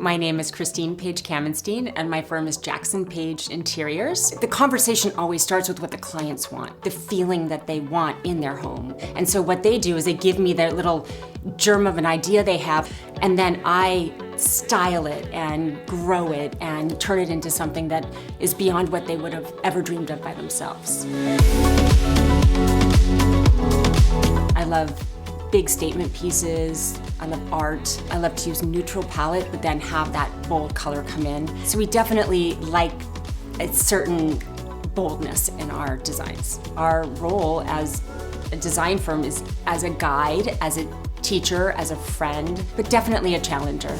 My name is Kristine Paige Kamenstein, and my firm is Jackson Paige Interiors. The conversation always starts with what the clients want, the feeling that they want in their home. And so what they do is they give me their little germ of an idea they have, and then I style it and grow it and turn it into something that is beyond what they would have ever dreamed of by themselves. I love big statement pieces. I love art. I love to use neutral palette, but then have that bold color come in. So we definitely like a certain boldness in our designs. Our role as a design firm is as a guide, as a teacher, as a friend, but definitely a challenger.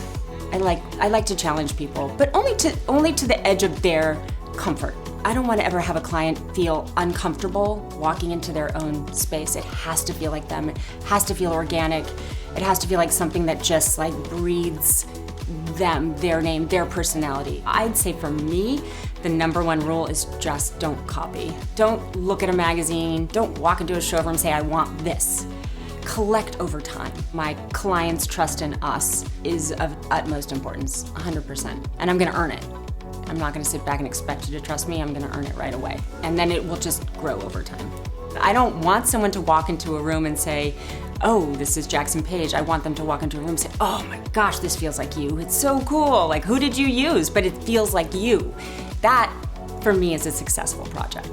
I like to challenge people, but only to the edge of their comfort. I don't want to ever have a client feel uncomfortable walking into their own space. It has to feel like them. It has to feel organic. It has to feel like something that just breathes them, their name, their personality. I'd say for me, the number one rule is just don't copy. Don't look at a magazine. Don't walk into a showroom and say, I want this. Collect over time. My clients' trust in us is of utmost importance, 100%. And I'm gonna earn it. I'm not gonna sit back and expect you to trust me. I'm gonna earn it right away. And then it will just grow over time. I don't want someone to walk into a room and say, oh, this is Jackson Paige. I want them to walk into a room and say, oh my gosh, this feels like you. It's so cool. Who did you use? But it feels like you. That, for me, is a successful project.